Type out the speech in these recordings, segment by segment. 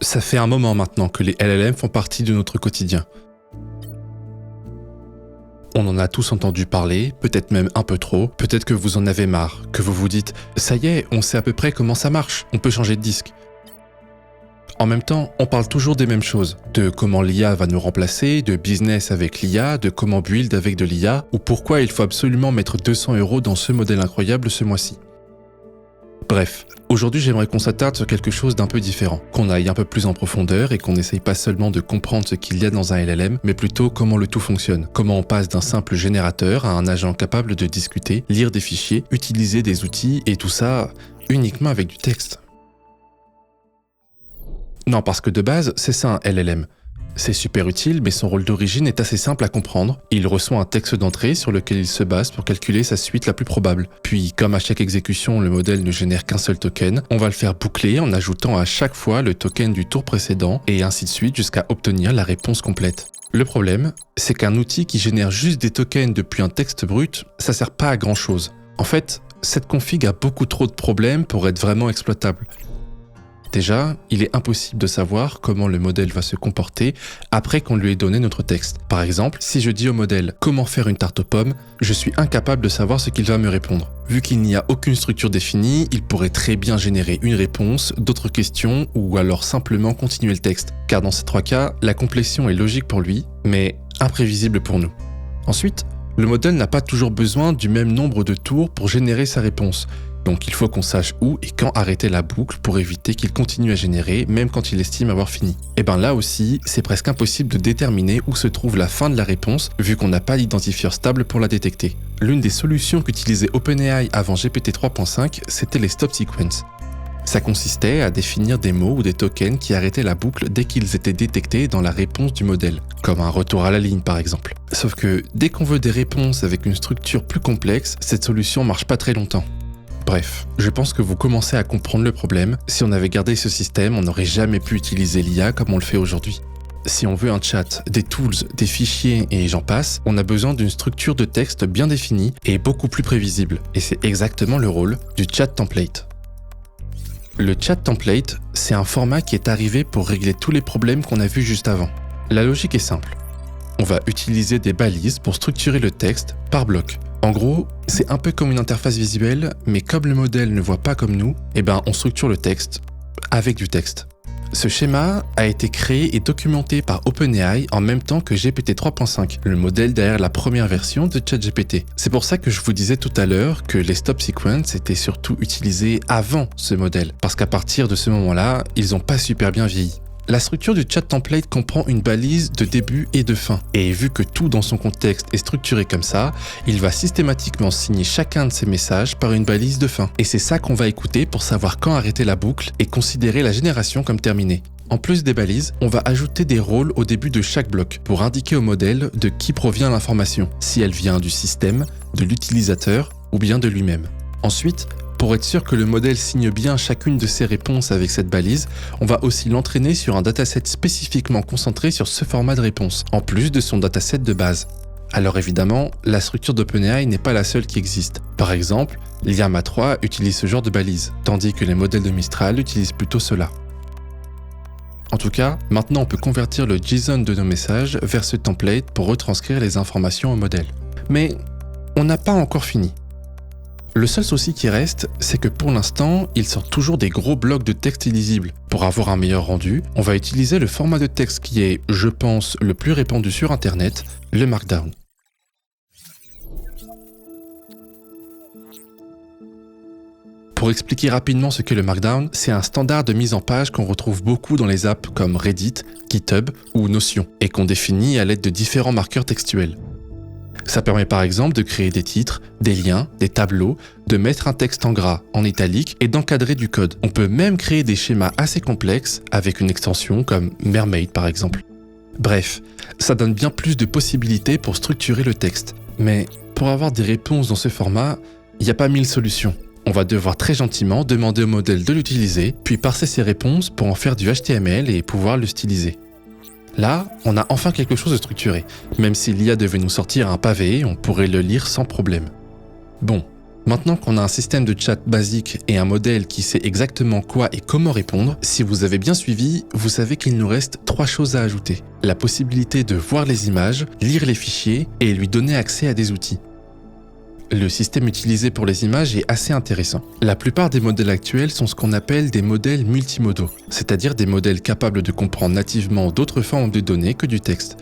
Ça fait un moment maintenant que les LLM font partie de notre quotidien. On en a tous entendu parler, peut-être même un peu trop, peut-être que vous en avez marre, que vous vous dites « ça y est, on sait à peu près comment ça marche, on peut changer de disque ». En même temps, on parle toujours des mêmes choses, de comment l'IA va nous remplacer, de business avec l'IA, de comment build avec de l'IA, ou pourquoi il faut absolument mettre 200 € dans ce modèle incroyable ce mois-ci. Bref, aujourd'hui j'aimerais qu'on s'attarde sur quelque chose d'un peu différent, qu'on aille un peu plus en profondeur et qu'on n'essaye pas seulement de comprendre ce qu'il y a dans un LLM, mais plutôt comment le tout fonctionne, comment on passe d'un simple générateur à un agent capable de discuter, lire des fichiers, utiliser des outils et tout ça uniquement avec du texte. Non, parce que de base, c'est ça un LLM. C'est super utile, mais son rôle d'origine est assez simple à comprendre. Il reçoit un texte d'entrée sur lequel il se base pour calculer sa suite la plus probable. Puis, comme à chaque exécution, le modèle ne génère qu'un seul token, on va le faire boucler en ajoutant à chaque fois le token du tour précédent, et ainsi de suite jusqu'à obtenir la réponse complète. Le problème, c'est qu'un outil qui génère juste des tokens depuis un texte brut, ça sert pas à grand chose. En fait, cette config a beaucoup trop de problèmes pour être vraiment exploitable. Déjà, il est impossible de savoir comment le modèle va se comporter après qu'on lui ait donné notre texte. Par exemple, si je dis au modèle « Comment faire une tarte aux pommes ?», je suis incapable de savoir ce qu'il va me répondre. Vu qu'il n'y a aucune structure définie, il pourrait très bien générer une réponse, d'autres questions, ou alors simplement continuer le texte. Car dans ces trois cas, la complétion est logique pour lui, mais imprévisible pour nous. Ensuite, le modèle n'a pas toujours besoin du même nombre de tours pour générer sa réponse. Donc il faut qu'on sache où et quand arrêter la boucle pour éviter qu'il continue à générer, même quand il estime avoir fini. Et ben là aussi, c'est presque impossible de déterminer où se trouve la fin de la réponse, vu qu'on n'a pas d'identifieur stable pour la détecter. L'une des solutions qu'utilisait OpenAI avant GPT 3.5, c'était les stop sequence. Ça consistait à définir des mots ou des tokens qui arrêtaient la boucle dès qu'ils étaient détectés dans la réponse du modèle, comme un retour à la ligne par exemple. Sauf que dès qu'on veut des réponses avec une structure plus complexe, cette solution marche pas très longtemps. Bref, je pense que vous commencez à comprendre le problème. Si on avait gardé ce système, on n'aurait jamais pu utiliser l'IA comme on le fait aujourd'hui. Si on veut un chat, des tools, des fichiers et j'en passe, on a besoin d'une structure de texte bien définie et beaucoup plus prévisible. Et c'est exactement le rôle du chat template. Le chat template, c'est un format qui est arrivé pour régler tous les problèmes qu'on a vus juste avant. La logique est simple. On va utiliser des balises pour structurer le texte par bloc. En gros, c'est un peu comme une interface visuelle, mais comme le modèle ne voit pas comme nous, on structure le texte avec du texte. Ce schéma a été créé et documenté par OpenAI en même temps que GPT 3.5, le modèle derrière la première version de ChatGPT. C'est pour ça que je vous disais tout à l'heure que les stop sequence étaient surtout utilisés avant ce modèle, parce qu'à partir de ce moment-là, ils n'ont pas super bien vieilli. La structure du chat template comprend une balise de début et de fin. Et vu que tout dans son contexte est structuré comme ça, il va systématiquement signer chacun de ses messages par une balise de fin. Et c'est ça qu'on va écouter pour savoir quand arrêter la boucle et considérer la génération comme terminée. En plus des balises, on va ajouter des rôles au début de chaque bloc pour indiquer au modèle de qui provient l'information, si elle vient du système, de l'utilisateur ou bien de lui-même. Ensuite, pour être sûr que le modèle signe bien chacune de ses réponses avec cette balise, on va aussi l'entraîner sur un dataset spécifiquement concentré sur ce format de réponse, en plus de son dataset de base. Alors évidemment, la structure d'OpenAI n'est pas la seule qui existe. Par exemple, Llama 3 utilise ce genre de balise, tandis que les modèles de Mistral utilisent plutôt cela. En tout cas, maintenant on peut convertir le JSON de nos messages vers ce template pour retranscrire les informations au modèle. Mais on n'a pas encore fini. Le seul souci qui reste, c'est que pour l'instant, il sort toujours des gros blocs de texte illisibles. Pour avoir un meilleur rendu, on va utiliser le format de texte qui est, je pense, le plus répandu sur Internet, le Markdown. Pour expliquer rapidement ce qu'est le Markdown, c'est un standard de mise en page qu'on retrouve beaucoup dans les apps comme Reddit, GitHub ou Notion, et qu'on définit à l'aide de différents marqueurs textuels. Ça permet par exemple de créer des titres, des liens, des tableaux, de mettre un texte en gras, en italique et d'encadrer du code. On peut même créer des schémas assez complexes avec une extension comme Mermaid par exemple. Bref, ça donne bien plus de possibilités pour structurer le texte. Mais pour avoir des réponses dans ce format, il n'y a pas 1000 solutions. On va devoir très gentiment demander au modèle de l'utiliser, puis parser ses réponses pour en faire du HTML et pouvoir le styliser. Là, on a enfin quelque chose de structuré. Même si l'IA devait nous sortir un pavé, on pourrait le lire sans problème. Bon, Maintenant qu'on a un système de chat basique et un modèle qui sait exactement quoi et comment répondre, si vous avez bien suivi, vous savez qu'il nous reste 3 choses à ajouter. La possibilité de voir les images, lire les fichiers et lui donner accès à des outils. Le système utilisé pour les images est assez intéressant. La plupart des modèles actuels sont ce qu'on appelle des modèles multimodaux, c'est-à-dire des modèles capables de comprendre nativement d'autres formes de données que du texte.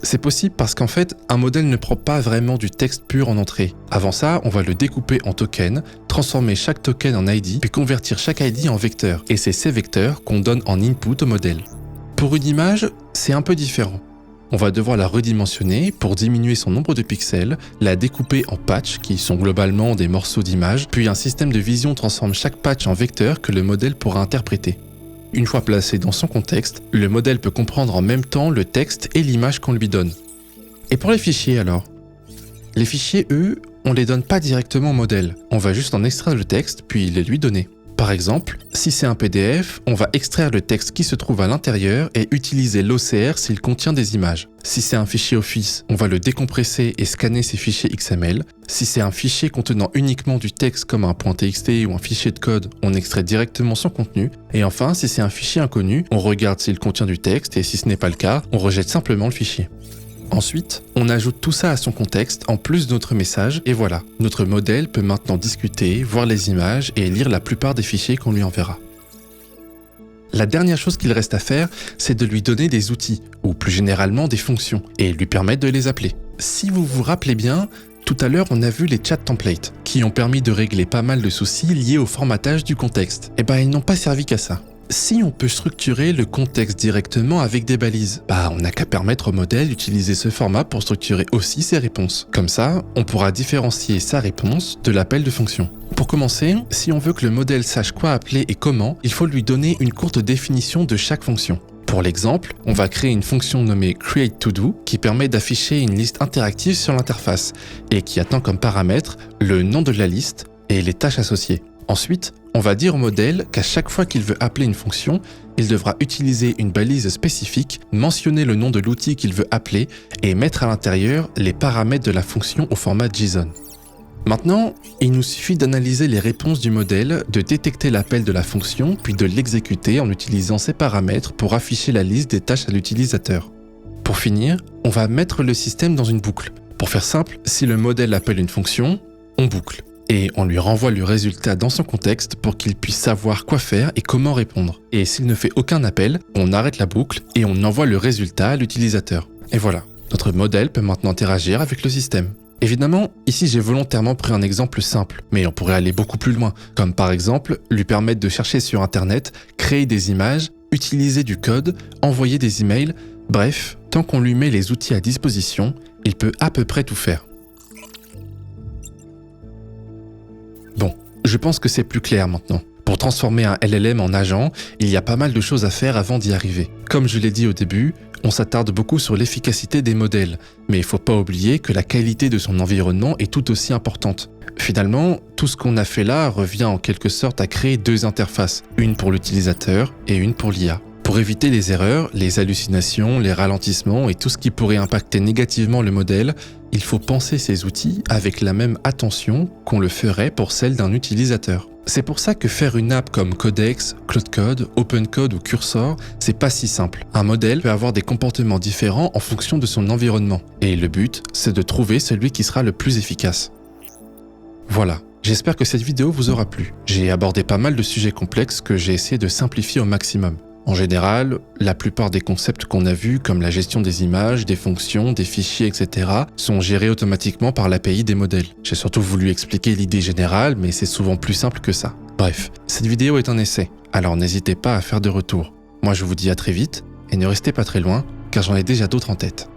C'est possible parce qu'en fait, un modèle ne prend pas vraiment du texte pur en entrée. Avant ça, on va le découper en tokens, transformer chaque token en ID, puis convertir chaque ID en vecteur. Et c'est ces vecteurs qu'on donne en input au modèle. Pour une image, c'est un peu différent. On va devoir la redimensionner pour diminuer son nombre de pixels, la découper en patchs, qui sont globalement des morceaux d'image, puis un système de vision transforme chaque patch en vecteur que le modèle pourra interpréter. Une fois placé dans son contexte, le modèle peut comprendre en même temps le texte et l'image qu'on lui donne. Et pour les fichiers alors ? Les fichiers, eux, on les donne pas directement au modèle, on va juste en extraire le texte puis les lui donner. Par exemple, si c'est un PDF, on va extraire le texte qui se trouve à l'intérieur et utiliser l'OCR s'il contient des images. Si c'est un fichier Office, on va le décompresser et scanner ces fichiers XML. Si c'est un fichier contenant uniquement du texte comme un .txt ou un fichier de code, on extrait directement son contenu. Et enfin, si c'est un fichier inconnu, on regarde s'il contient du texte et si ce n'est pas le cas, on rejette simplement le fichier. Ensuite, on ajoute tout ça à son contexte en plus de notre message et voilà, notre modèle peut maintenant discuter, voir les images et lire la plupart des fichiers qu'on lui enverra. La dernière chose qu'il reste à faire, c'est de lui donner des outils, ou plus généralement des fonctions, et lui permettre de les appeler. Si vous vous rappelez bien, tout à l'heure on a vu les chat templates, qui ont permis de régler pas mal de soucis liés au formatage du contexte. Eh ben ils n'ont pas servi qu'à ça. Si on peut structurer le contexte directement avec des balises, on n'a qu'à permettre au modèle d'utiliser ce format pour structurer aussi ses réponses. Comme ça, on pourra différencier sa réponse de l'appel de fonction. Pour commencer, si on veut que le modèle sache quoi appeler et comment, il faut lui donner une courte définition de chaque fonction. Pour l'exemple, on va créer une fonction nommée createToDo qui permet d'afficher une liste interactive sur l'interface et qui attend comme paramètre le nom de la liste et les tâches associées. Ensuite, on va dire au modèle qu'à chaque fois qu'il veut appeler une fonction, il devra utiliser une balise spécifique, mentionner le nom de l'outil qu'il veut appeler et mettre à l'intérieur les paramètres de la fonction au format JSON. Maintenant, il nous suffit d'analyser les réponses du modèle, de détecter l'appel de la fonction, puis de l'exécuter en utilisant ces paramètres pour afficher la liste des tâches à l'utilisateur. Pour finir, on va mettre le système dans une boucle. Pour faire simple, si le modèle appelle une fonction, on boucle. Et on lui renvoie le résultat dans son contexte pour qu'il puisse savoir quoi faire et comment répondre. Et s'il ne fait aucun appel, on arrête la boucle et on envoie le résultat à l'utilisateur. Et voilà, notre modèle peut maintenant interagir avec le système. Évidemment, ici j'ai volontairement pris un exemple simple, mais on pourrait aller beaucoup plus loin, comme par exemple lui permettre de chercher sur internet, créer des images, utiliser du code, envoyer des emails, bref, tant qu'on lui met les outils à disposition, il peut à peu près tout faire. Bon, je pense que c'est plus clair maintenant. Pour transformer un LLM en agent, il y a pas mal de choses à faire avant d'y arriver. Comme je l'ai dit au début, on s'attarde beaucoup sur l'efficacité des modèles, mais il faut pas oublier que la qualité de son environnement est tout aussi importante. Finalement, tout ce qu'on a fait là revient en quelque sorte à créer 2 interfaces, une pour l'utilisateur et une pour l'IA. Pour éviter les erreurs, les hallucinations, les ralentissements et tout ce qui pourrait impacter négativement le modèle, il faut penser ces outils avec la même attention qu'on le ferait pour celle d'un utilisateur. C'est pour ça que faire une app comme Codex, Cloudcode, OpenCode ou Cursor, c'est pas si simple. Un modèle peut avoir des comportements différents en fonction de son environnement. Et le but, c'est de trouver celui qui sera le plus efficace. Voilà. J'espère que cette vidéo vous aura plu. J'ai abordé pas mal de sujets complexes que j'ai essayé de simplifier au maximum. En général, la plupart des concepts qu'on a vus, comme la gestion des images, des fonctions, des fichiers, etc., sont gérés automatiquement par l'API des modèles. J'ai surtout voulu expliquer l'idée générale, mais c'est souvent plus simple que ça. Bref, cette vidéo est un essai, alors n'hésitez pas à faire de retour. Moi je vous dis à très vite, et ne restez pas très loin, car j'en ai déjà d'autres en tête.